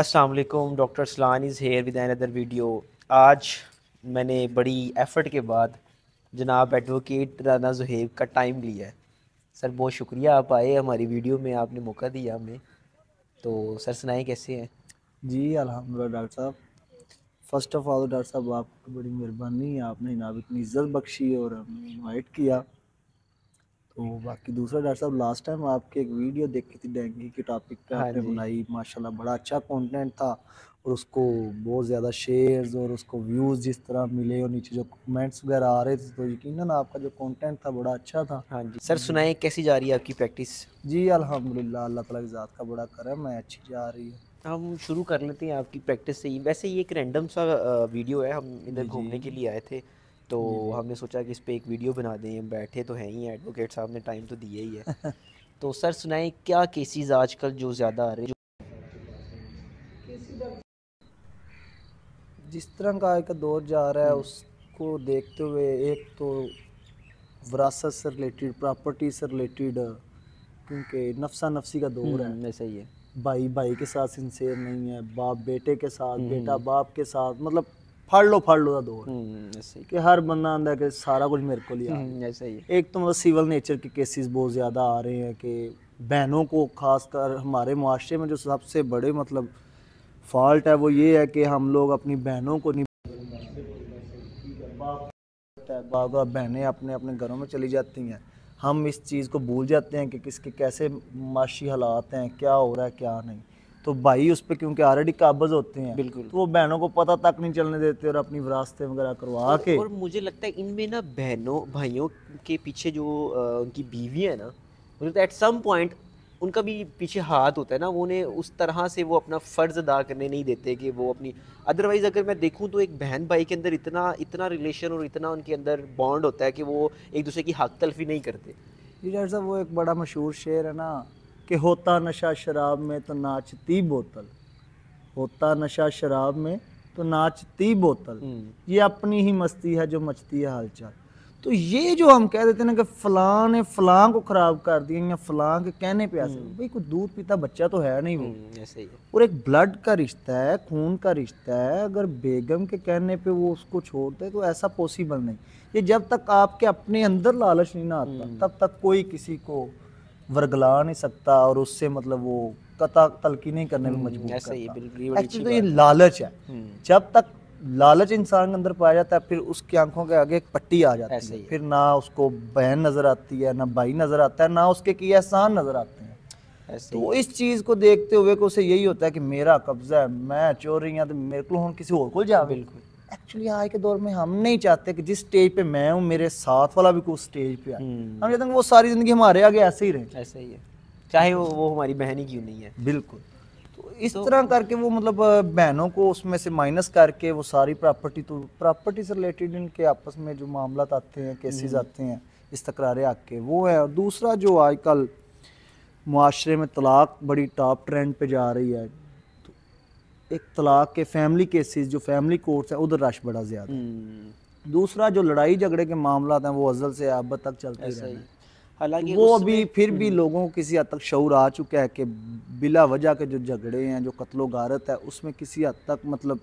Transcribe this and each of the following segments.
अस्सलाम वालेकुम। Doctor Salan is here with another video. आज मैंने बड़ी एफ़र्ट के बाद जनाब एडवोकेट राना ज़ुहैब का टाइम लिया है। सर बहुत शुक्रिया, आप आए, हमारी वीडियो में आपने मौका दिया हमें। तो सर सुनाएं कैसे हैं? जी अल्हम्दुलिल्लाह डॉक्टर साहब। फ़र्स्ट ऑफ़ ऑल डॉक्टर साहब आपकी बड़ी मेहरबानी है, आपने जनाब इतनी इज़्ज़त बख्शी और हमें इनवाइट किया। तो बाकी दूसरा डॉक्टर साहब, लास्ट टाइम आपकी एक वीडियो देखी थी डेंगू के टॉपिक पे हाँ आपने जी। बनाई, माशाल्लाह बड़ा अच्छा कंटेंट था और उसको बहुत ज़्यादा शेयर्स और उसको व्यूज़ जिस तरह मिले और नीचे जो कमेंट्स वगैरह आ रहे थे, तो यकीनन आपका जो कंटेंट था बड़ा अच्छा था। हाँ जी सर, सुनाएं कैसी जा रही है आपकी प्रैक्टिस? जी अल्हम्दुलिल्लाह, अल्लाह ताला की ज़ात का बड़ा करम है, अच्छी जा रही है। हम शुरू कर लेते हैं आपकी प्रैक्टिस से ही। वैसे ये एक रैंडम सा वीडियो है, हम इधर जी जी घूमने के लिए आए थे तो जी जी हमने सोचा कि इस पे एक वीडियो बना दें। हम बैठे तो हैं ही, एडवोकेट साहब ने टाइम तो दिया ही है। तो सर सुनाएं क्या केसेस आजकल जो ज़्यादा आ रहे हैं? जिस तरह का आज का दौर जा रहा है उसको देखते हुए, एक तो विरासत से रिलेटेड, प्रॉपर्टी से रिलेटेड, क्योंकि नफसा नफसी का दौर है। ऐसा ही है। भाई भाई के साथ सिंसेयर नहीं है, बाप बेटे के साथ, बेटा हम्म बाप के साथ, मतलब फाड़ लो का दौर है ऐसा ही। कि हर बंदा आंदा है कि सारा कुछ मेरे को लिया दे। ऐसा ही है। एक तो मतलब सिविल नेचर के केसेस बहुत ज़्यादा आ रहे हैं कि बहनों को, खासकर हमारे मुआशरे में जो सबसे बड़े मतलब फॉल्ट है वो ये है कि हम लोग अपनी बहनों को नहीं, बार बहनें अपने अपने घरों में चली जाती हैं। हम इस चीज़ को भूल जाते हैं कि किसके कैसे माशी हालात हैं, क्या हो रहा है क्या नहीं। तो भाई उस पर क्योंकि ऑलरेडी काबज़ होते हैं, बिल्कुल। तो वो बहनों को पता तक नहीं चलने देते और अपनी विरासतें वगैरह करवा के। और मुझे लगता है इनमें ना बहनों भाइयों के पीछे जो उनकी बीवी है ना, मुझे लगता है एट सम पॉइंट उनका भी पीछे हाथ होता है ना। वो उन्हें उस तरह से वो अपना फ़र्ज़ अदा करने नहीं देते कि वो अपनी, अदरवाइज़ अगर मैं देखूं तो एक बहन भाई के अंदर इतना इतना रिलेशन और इतना उनके अंदर बॉन्ड होता है कि वो एक दूसरे की हक तलफी नहीं करते। जी डॉक्टर साहब, वो एक बड़ा मशहूर शेर है ना कि होता नशा शराब में तो नाचती बोतल, होता नशा शराब में तो नाचती बोतल, ये अपनी ही मस्ती है जो मचती है हालचाल। तो ये जो हम कह देते हैं ना कि फलां ने फलां को ख़राब कर दिया या फलां के कहने पे ऐसे, भाई कोई दूध पीता बच्चा तो है नहीं वो। ऐसे ही है। और एक ब्लड का रिश्ता है, खून का रिश्ता है, अगर बेगम के कहने पे वो उसको छोड़ दे तो ऐसा पॉसिबल नहीं। ये जब तक आपके अपने अंदर लालच नहीं ना आता तब तक कोई किसी को वर्गला नहीं सकता और उससे मतलब वो कता तलकी नहीं करने में मजबूर ऐसा ही है, करता। बिल्कुल, ये बड़ी अच्छी एक्चुअली तो ये बात है। लालच है। जब तक लालच इंसान के अंदर पाया जाता है फिर उसकी आंखों के आगे एक पट्टी आ जाती ऐसा है, ही है। फिर ना उसको बहन नजर आती है, ना भाई नजर आता है, ना उसके किए एहसान नजर आते हैं। ऐसे ही तो है। इस चीज़ को देखते हुए को उसे यही होता है कि मेरा कब्जा है, मैं चोरी हैं तो मेरे को हम किसी और को जावे। बिल्कुल। एक्चुअली आज के दौर में हम नहीं चाहते कि जिस स्टेज पे मैं हूँ मेरे साथ वाला भी कुछ स्टेज पे आए। हम चाहते हैं कि वो सारी ज़िंदगी हमारे आगे ऐसे ही रहे। ऐसा ही है, चाहे वो हमारी बहन ही क्यों नहीं है। बिल्कुल। तो इस तरह करके वो मतलब बहनों को उसमें से माइनस करके वो सारी प्रॉपर्टी, तो प्रॉपर्टी से रिलेटेड इनके आपस में जो मामला आते हैं, केसेस आते हैं इस तकरार हक के, वो है। और दूसरा जो आजकल मुआशरे में तलाक बड़ी टॉप ट्रेंड पे जा रही है, तो एक तलाक के फैमिली केसेस जो फैमिली कोर्ट्स हैं उधर रश बड़ा ज़्यादा है। दूसरा जो लड़ाई झगड़े के मामला हैं वो अज़ल से अब तक चलते ही ऐसा ही। रहना है। तो हालांकि वो अभी उसमें फिर भी लोगों को किसी हद तक शऊर आ चुका है कि बिला वजह के जो झगड़े हैं, जो कत्लो गारत है, उसमें किसी हद तक मतलब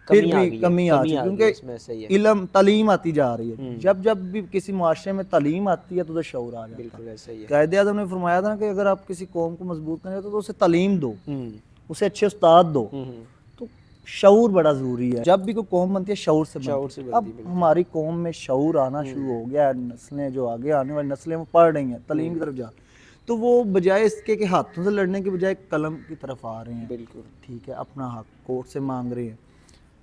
फिर कमी आ भी गई है, कमी आ कमी चुकी आ है, गई है क्योंकि उसमें। ऐसा ही है। इल्म तालीम आती जा रही है। जब जब भी किसी मुआशरे में तालीम आती है तो उधर शऊर आ जाता है। बिल्कुल ऐसा ही है। कायदे आज़म ने फरमाया था ना कि अगर आप किसी कौम को मजबूत करना चाहते हो तो उसे तालीम दो, उसे अच्छे उस्ताद दो। तो शऊर बड़ा ज़रूरी है। जब भी कोई कौम बनती है शऊर से बनती है। अब हमारी कौम में शऊर आना शुरू हो गया है, नस्लें जो आगे आने वाली नस्लें वो पढ़ रही हैं, तालीम की तरफ जा, तो वो बजाय इसके कि हाथों से लड़ने के बजाय कलम की तरफ आ रहे हैं। बिल्कुल ठीक है, अपना हक कोर्ट से मांग रहे हैं।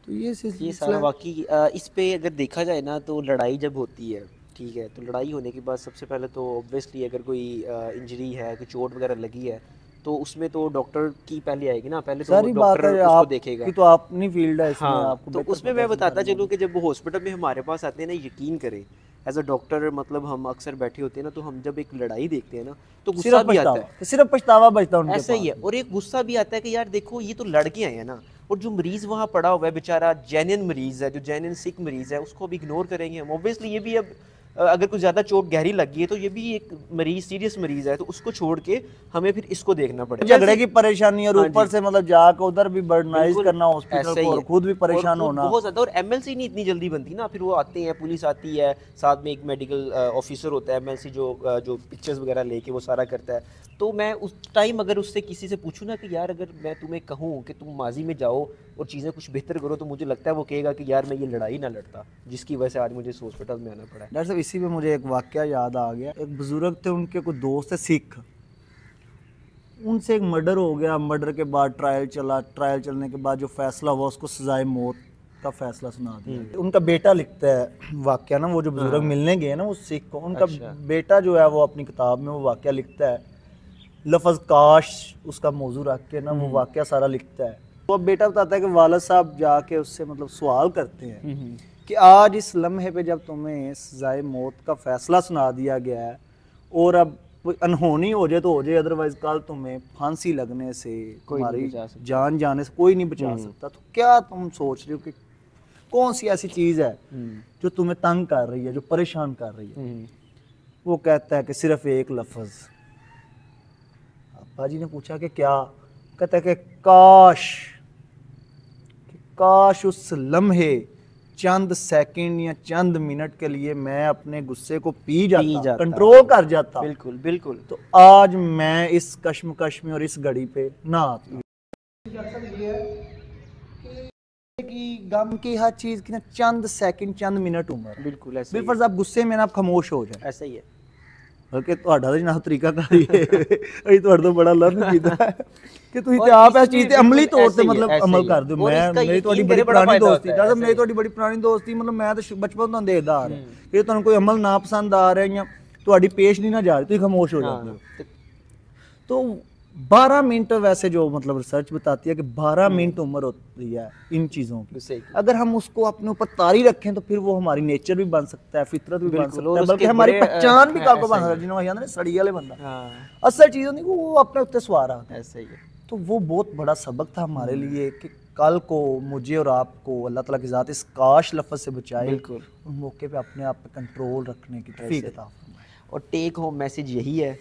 तो ये ये सारा सिलसिला वाकई इस पे अगर देखा जाए ना तो लड़ाई जब होती है, ठीक है, तो लड़ाई होने के बाद सबसे पहले तो ऑब्वियसली अगर कोई इंजरी है, कोई चोट वगैरह लगी है, तो उसमें तो डॉक्टर की पहले आएगी ना, पहले तो सारी बात डॉक्टर है, उसको आपकी देखेगा। तो अपनी फील्ड है, इसमें हाँ, आपको तो बेहतर उसमें पता मैं है बताता सारी चलूँ नॉलेज। कि जब वो हॉस्पिटल में हमारे पास आते हैं ना, यकीन करें एज अ डॉक्टर, मतलब हम अक्सर बैठे होते हैं ना, तो हम जब एक लड़ाई देखते हैं ना तो गुस्सा सिर्फ भी आता पछतावा, है। सिर्फ पछतावा बचता है उनके ऐसा ही पास है, और एक गुस्सा भी आता है कि यार देखो ये तो लड़के आए हैं ना, और जो मरीज वहाँ पड़ा हुआ है बेचारा जेन्युइन मरीज है, जो जेन्युइन सिक मरीज है, उसको अब इग्नोर करेंगे हम? ऑब्वियसली ये भी अब अगर कुछ ज़्यादा चोट गहरी लगी है तो ये भी एक मरीज, सीरियस मरीज है, तो उसको छोड़ के हमें फिर इसको देखना पड़ेगा। झगड़े की परेशानी और ऊपर से मतलब जाकर उधर भी बर्डनाइज करना हॉस्पिटल को और खुद भी परेशान होना बहुत ज़्यादा। और एमएलसी नहीं इतनी जल्दी बनती ना, फिर वो आते हैं, पुलिस आती है, साथ में एक मेडिकल ऑफिसर होता है एमएलसी जो पिक्चर्स वगैरह लेके वो सारा करता है। तो मैं उस टाइम अगर उससे किसी से पूछूँ ना कि यार अगर मैं तुम्हें कहूँ कि तुम माजी में जाओ और चीज़ें कुछ बेहतर करो, तो मुझे लगता है वो कहेगा कि यार मैं ये लड़ाई ना लड़ता जिसकी वजह से आज मुझे इस हॉस्पिटल में आना पड़ा है। डॉक्टर साहब इसी में मुझे एक वाकया याद आ गया। एक बुजुर्ग थे, उनके कुछ दोस्त थे सिख, उनसे एक मर्डर हो गया। मर्डर के बाद ट्रायल चला, ट्रायल चलने के बाद जो फैसला हुआ उसको सजाए मौत का फैसला सुना दिया। उनका बेटा लिखता है वाकया ना, वो जो बुजुर्ग मिलने गए ना वो सिख को, उनका बेटा जो है वो अपनी किताब में वो वाकया लिखता है, लफ्ज़ काश उसका मौजू रख के ना वो वाकया सारा लिखता है। तो अब बेटा बताता है कि वालिद साहब जाके उससे मतलब सवाल करते हैं कि आज इस लम्हे पे जब तुम्हें सजाए मौत का फैसला सुना दिया गया है और अब कोई अनहोनी हो जाए तो हो जाए, अदरवाइज कल तुम्हें फांसी लगने से, तुम्हारी जान जाने से कोई नहीं बचा सकता, तो क्या तुम सोच रहे हो कि कौन सी ऐसी चीज़ है जो तुम्हें तंग कर रही है, जो परेशान कर रही है? वो कहता है कि सिर्फ एक लफ्ज़। अब्बा जी ने पूछा कि क्या? कहता है कि काश उस लम्हे चंद सेकंड या चंद मिनट के लिए मैं अपने गुस्से को पी जाता, कंट्रोल कर जाता। बिल्कुल बिल्कुल। तो आज मैं इस कश्मकश में और इस घड़ी पे ना आता। कि गम की हर चीज की ना चंद सेकंड चंद मिनट उम्र। बिल्कुल ऐसे। बिल्कुल आप गुस्से में ना आप खामोश हो जाए। ऐसा ही है। बल्कि ਤੁਹਾਡਾ ਤਾਂ ਜਨਾਬ ਤਰੀਕਾ ਕਰ ਹੀ ਹੈ, ਅਸੀਂ ਤੁਹਾਡੇ ਤੋਂ ਬੜਾ ਲਰਨ ਕੀਤਾ ਹੈ ਕਿ ਤੁਸੀਂ ਤੇ ਆਪ ਇਸ ਚੀਜ਼ ਤੇ ਅਮਲੀ ਤੌਰ ਤੇ ਮਤਲਬ ਅਮਲ ਕਰ ਦਿਓ। ਮੈਂ ਮੇਰੀ ਤੁਹਾਡੀ ਬੜੀ ਪੁਰਾਣੀ ਦੋਸਤੀ, ਜਦ ਮੇਰੀ ਤੁਹਾਡੀ ਬੜੀ ਪੁਰਾਣੀ ਦੋਸਤੀ, ਮਤਲਬ ਮੈਂ ਤਾਂ ਬਚਪਨ ਤੋਂ ਦੇਖਦਾ ਆ ਰਿਹਾ ਕਿ ਤੁਹਾਨੂੰ ਕੋਈ ਅਮਲ ਨਾ ਪਸੰਦ ਆ ਰਿਹਾ ਜਾਂ ਤੁਹਾਡੀ ਪੇਸ਼ ਨਹੀਂ ਨਾ ਜਾ ਰਹੀ, ਤੁਸੀਂ ਖਾਮੋਸ਼ ਹੋ जाते हो। तो 12 मिनट वैसे जो मतलब रिसर्च बताती है कि 12 मिनट उम्र होती है इन चीज़ों की। अगर हम उसको अपने ऊपर तारी रखें तो फिर वो हमारी नेचर भी बन सकता है, फितरत भी बन सकता है, बल्कि हमारी पहचान भी काको बन सकता है। जिन्होंने कहते हैं सड़ी वाले बंदा, असल चीज़ नहीं वो अपने उत्ते सवार आता है। ऐसा ही है। तो वो बहुत बड़ा सबक था हमारे लिए कि कल को मुझे और आपको अल्लाह ताला की ज़ात इस काश लफ्ज़ से बचाए, उन मौके पे अपने आप पे कंट्रोल रखने की तौफीक अता फरमाए। और टेक होम मैसेज यही है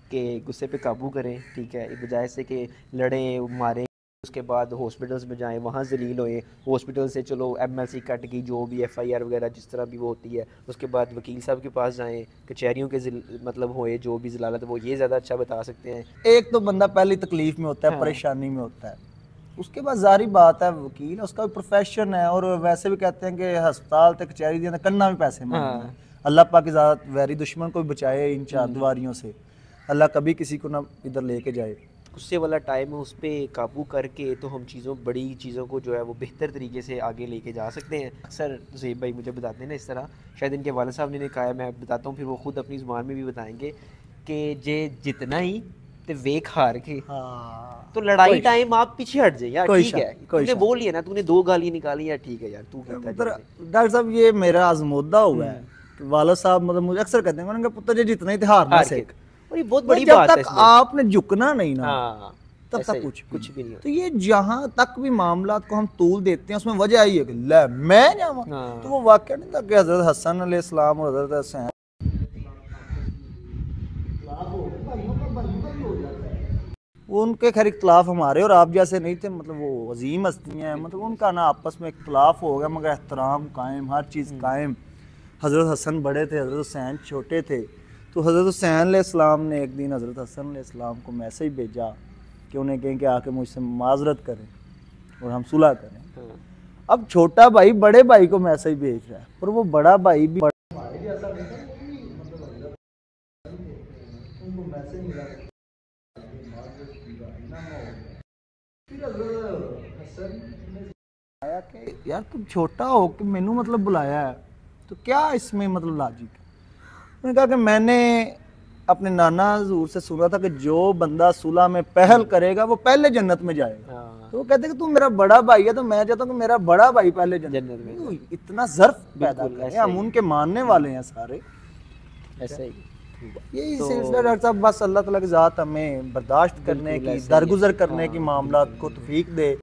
कि गुस्से पे काबू करें, ठीक है, बजाय से कि लड़ें मारें, उसके बाद हॉस्पिटल्स में जाएं, वहाँ जलील होएं, हॉस्पिटल से चलो एमएलसी कट की जो भी एफआईआर वगैरह जिस तरह भी वो होती है, उसके बाद वकील साहब के पास जाएं, कचहरियों के मतलब होए जो भी जलालत वो ये ज़्यादा अच्छा बता सकते हैं। एक तो बंदा पहली तकलीफ में होता है, परेशानी में होता है, उसके बाद जारी बात है वकील उसका भी प्रोफेशन है, और वैसे भी कहते हैं कि हस्पताल तक कचहरी दी कन्ना भी पैसे मांगते हैं। अल्लाह पाक की ज़ात वैरी दुश्मन को भी बचाए इन चार दीवारियों से, अल्लाह कभी किसी को ना इधर लेके जाए। गुस्से वाला टाइम है, उस पर काबू करके तो हम बड़ी चीज़ों को जो है वो बेहतर तरीके से आगे लेके जा सकते हैं। अक्सर ज़ेब भाई मुझे बताते हैं ना इस तरह, शायद इनके वालिद साहब ने कहा है, मैं बताता हूँ, फिर वो खुद अपनी ज़ुबान में भी बताएंगे कि जे जितना ही ते वेक हार के। तो लड़ाई टाइम आप पीछे हट जाए यार, ठीक है, तूने बोल लिया ना, तूने 2 गाली निकाली यार, ठीक है यार, तू कहता है। डॉक्टर साहब ये मेरा आजमोदा हुआ है, वालिद साहब मतलब मुझे अक्सर कहते हैं उनका पुत्र जो जितना ही हार ना सीख, और ये बहुत बड़ी बात है। जब तक आपने झुकना नहीं ना, तब तक कुछ भी नहीं। तो ये जहां तक भी मामला को हम तूल देते हैं उसमें वजह आई है कि ले मैं जाऊं, तो वो वाकया नहीं था कि हजरत हसन अलैहिस्सलाम और हजरत हुसैन उनके खैर इख्तलाफ हमारे और आप जैसे नहीं थे, मतलब वो अजीम हस्तियाँ हैं, मतलब उनका ना आपस में इख्तलाफ हो गया मगर एहतराम कायम, हर चीज़ कायम। हजरत हसन बड़े थे, हजरत हुसैन छोटे थे, तो हज़रत हुसैन अलैहिस्सलाम ने एक दिन हज़रत हसन अलैहिस्सलाम को मैसेज भेजा कि उन्हें कहें कि आके मुझसे माजरत करें और हम सुलह करें। अब छोटा भाई बड़े भाई को मैसेज भेज रहा है, और वो बड़ा भाई भी यार तुम छोटा हो कि मैनू मतलब बुलाया है, तो क्या इसमें मतलब लॉजिक है? उन्होंने कहा कि मैंने अपने नाना हजूर से सुना था कि जो बंदा सुलह में पहल करेगा वो पहले जन्नत में जाएगा। तो वो कहते कि तू मेरा बड़ा भाई है, तो मैं चाहता हूँ कि मेरा बड़ा भाई पहले जन्नत में। इतना ज़र्फ पैदा करें, हम उनके मानने वाले हैं सारे, ऐसे ही यही सिलसिला। डॉक्टर साहब बस अल्लाह ताला की ज़ात हमें बर्दाश्त करने की, दरगुजर करने की मामलात को तौफीक दे।